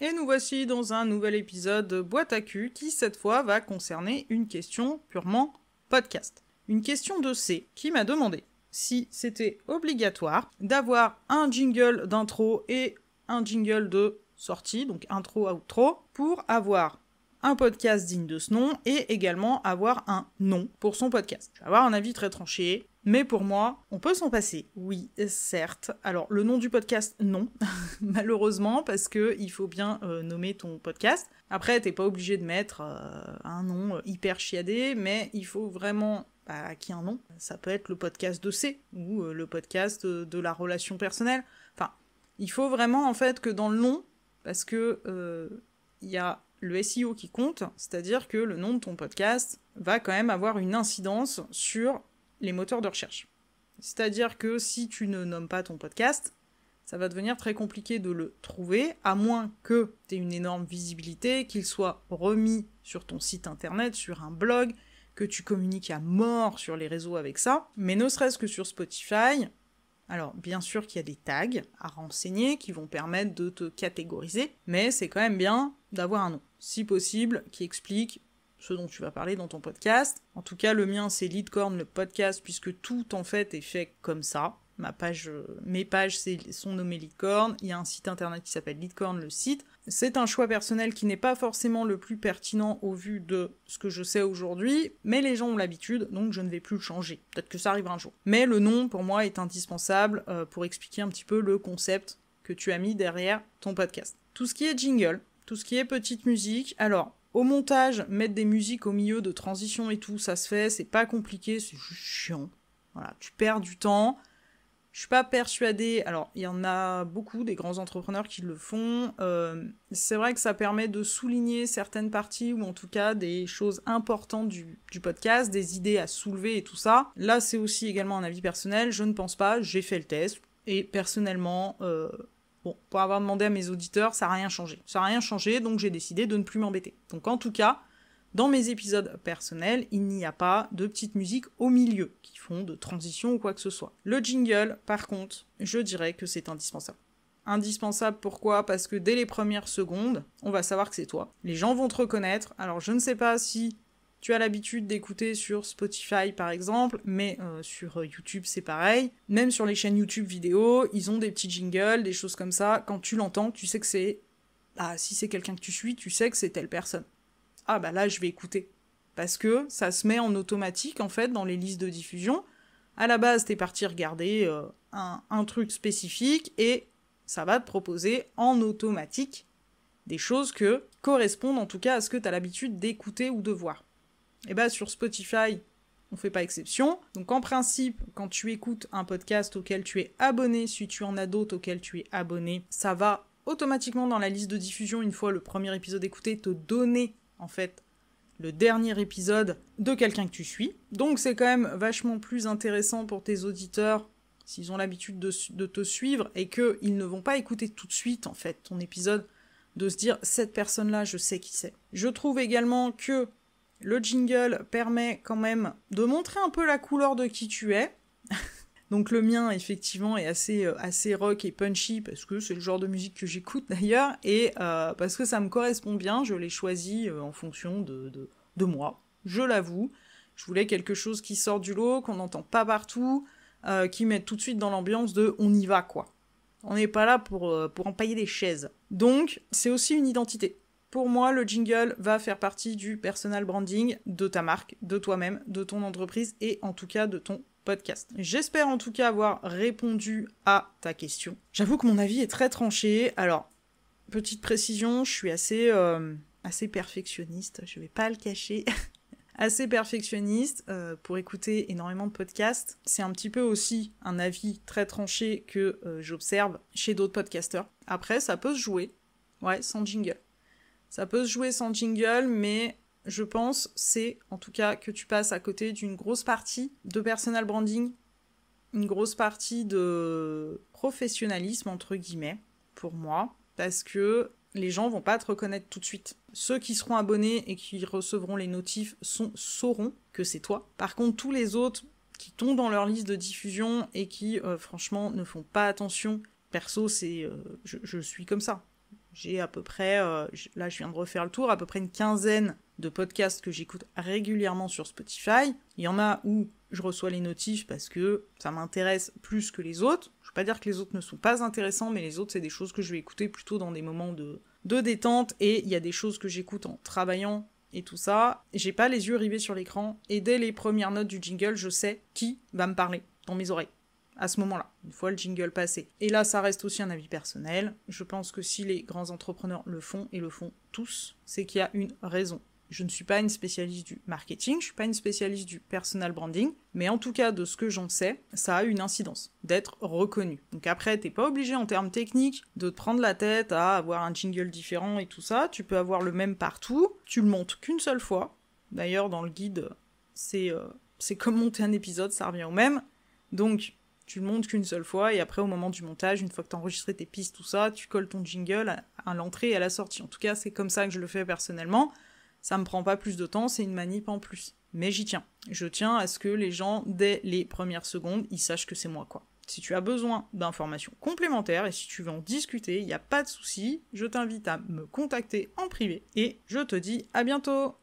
Et nous voici dans un nouvel épisode de Boîte à cul qui cette fois va concerner une question purement podcast. Une question de C qui m'a demandé si c'était obligatoire d'avoir un jingle d'intro et un jingle de sortie, donc intro-outro, pour avoir un podcast digne de ce nom et également avoir un nom pour son podcast. Je vais avoir un avis très tranché, mais pour moi, on peut s'en passer. Oui, certes. Alors, le nom du podcast, non, malheureusement, parce que il faut bien nommer ton podcast. Après, t'es pas obligé de mettre un nom hyper chiadé, mais il faut vraiment qu'il y ait un nom. Ça peut être le podcast de C, ou le podcast de la relation personnelle. Enfin, il faut vraiment, en fait, que dans le nom, parce que il y a le SEO qui compte, c'est-à-dire que le nom de ton podcast va quand même avoir une incidence sur les moteurs de recherche. C'est-à-dire que si tu ne nommes pas ton podcast, ça va devenir très compliqué de le trouver, à moins que tu aies une énorme visibilité, qu'il soit remis sur ton site internet, sur un blog, que tu communiques à mort sur les réseaux avec ça. Mais ne serait-ce que sur Spotify, alors bien sûr qu'il y a des tags à renseigner qui vont permettre de te catégoriser, mais c'est quand même bien d'avoir un nom, si possible, qui explique ce dont tu vas parler dans ton podcast. En tout cas, le mien, c'est Leadcorn, le podcast, puisque tout, en fait, est fait comme ça. Mes pages sont nommées Leadcorn. Il y a un site internet qui s'appelle Leadcorn, le site. C'est un choix personnel qui n'est pas forcément le plus pertinent au vu de ce que je sais aujourd'hui, mais les gens ont l'habitude, donc je ne vais plus le changer. Peut-être que ça arrivera un jour. Mais le nom, pour moi, est indispensable pour expliquer un petit peu le concept que tu as mis derrière ton podcast. Tout ce qui est jingle, tout ce qui est petite musique, alors... Au montage, mettre des musiques au milieu de transitions et tout, ça se fait, c'est pas compliqué, c'est juste chiant. Voilà, tu perds du temps. Je suis pas persuadée, alors il y en a beaucoup, des grands entrepreneurs qui le font. C'est vrai que ça permet de souligner certaines parties, ou en tout cas des choses importantes du podcast, des idées à soulever et tout ça. Là, c'est aussi également un avis personnel, je ne pense pas, j'ai fait le test, et personnellement... Bon, pour avoir demandé à mes auditeurs, ça n'a rien changé. Ça n'a rien changé, donc j'ai décidé de ne plus m'embêter. Donc en tout cas, dans mes épisodes personnels, il n'y a pas de petites musiques au milieu qui font de transition ou quoi que ce soit. Le jingle, par contre, je dirais que c'est indispensable. Indispensable, pourquoi ? Parce que dès les premières secondes, on va savoir que c'est toi. Les gens vont te reconnaître. Alors je ne sais pas si tu as l'habitude d'écouter sur Spotify par exemple, mais sur YouTube c'est pareil. Même sur les chaînes YouTube vidéo, ils ont des petits jingles, des choses comme ça. Quand tu l'entends, tu sais que c'est... Ah, si c'est quelqu'un que tu suis, tu sais que c'est telle personne. Ah bah là, je vais écouter. Parce que ça se met en automatique, en fait, dans les listes de diffusion. À la base, t'es parti regarder un truc spécifique, et ça va te proposer en automatique des choses que correspondent en tout cas à ce que t'as l'habitude d'écouter ou de voir. Et bah sur Spotify, on fait pas exception. Donc en principe, quand tu écoutes un podcast auquel tu es abonné, si tu en as d'autres auxquels tu es abonné, ça va automatiquement dans la liste de diffusion, une fois le premier épisode écouté, te donner en fait le dernier épisode de quelqu'un que tu suis. Donc c'est quand même vachement plus intéressant pour tes auditeurs, s'ils ont l'habitude de te suivre, et qu'ils ne vont pas écouter tout de suite en fait ton épisode, de se dire cette personne-là, je sais qui c'est. Je trouve également que le jingle permet quand même de montrer un peu la couleur de qui tu es. Donc le mien, effectivement, est assez rock et punchy, parce que c'est le genre de musique que j'écoute d'ailleurs, et parce que ça me correspond bien, je l'ai choisi en fonction de moi, je l'avoue. Je voulais quelque chose qui sort du lot, qu'on n'entend pas partout, qui met tout de suite dans l'ambiance de « on y va », quoi. On n'est pas là pour empailler des chaises. Donc, c'est aussi une identité. Pour moi, le jingle va faire partie du personal branding de ta marque, de toi-même, de ton entreprise et en tout cas de ton podcast. J'espère en tout cas avoir répondu à ta question. J'avoue que mon avis est très tranché. Alors, petite précision, je suis assez perfectionniste, je vais pas le cacher. Assez perfectionniste pour écouter énormément de podcasts. C'est un petit peu aussi un avis très tranché que j'observe chez d'autres podcasteurs. Après, ça peut se jouer, ouais, sans jingle. Ça peut se jouer sans jingle, mais je pense, c'est en tout cas que tu passes à côté d'une grosse partie de personal branding, une grosse partie de professionnalisme, entre guillemets, pour moi, parce que les gens vont pas te reconnaître tout de suite. Ceux qui seront abonnés et qui recevront les notifs sauront que c'est toi. Par contre, tous les autres qui tombent dans leur liste de diffusion et qui, franchement, ne font pas attention, perso, je suis comme ça. J'ai à peu près, là je viens de refaire le tour, à peu près une quinzaine de podcasts que j'écoute régulièrement sur Spotify. Il y en a où je reçois les notifs parce que ça m'intéresse plus que les autres. Je veux pas dire que les autres ne sont pas intéressants, mais les autres, c'est des choses que je vais écouter plutôt dans des moments de détente, et il y a des choses que j'écoute en travaillant et tout ça. J'ai pas les yeux rivés sur l'écran, et dès les premières notes du jingle, je sais qui va me parler dans mes oreilles. À ce moment-là, une fois le jingle passé. Et là, ça reste aussi un avis personnel. Je pense que si les grands entrepreneurs le font, et le font tous, c'est qu'il y a une raison. Je ne suis pas une spécialiste du marketing, je suis pas une spécialiste du personal branding, mais en tout cas, de ce que j'en sais, ça a une incidence, d'être reconnu. Donc après, t'es pas obligé en termes techniques de te prendre la tête à avoir un jingle différent et tout ça, tu peux avoir le même partout, tu le montes qu'une seule fois. D'ailleurs, dans le guide, c'est comme monter un épisode, ça revient au même. Donc, tu le montes qu'une seule fois, et après, au moment du montage, une fois que t'as enregistré tes pistes, tout ça, tu colles ton jingle à l'entrée et à la sortie. En tout cas, c'est comme ça que je le fais personnellement. Ça me prend pas plus de temps, c'est une manip en plus. Mais j'y tiens. Je tiens à ce que les gens, dès les premières secondes, ils sachent que c'est moi, quoi. Si tu as besoin d'informations complémentaires et si tu veux en discuter, il n'y a pas de souci, je t'invite à me contacter en privé et je te dis à bientôt!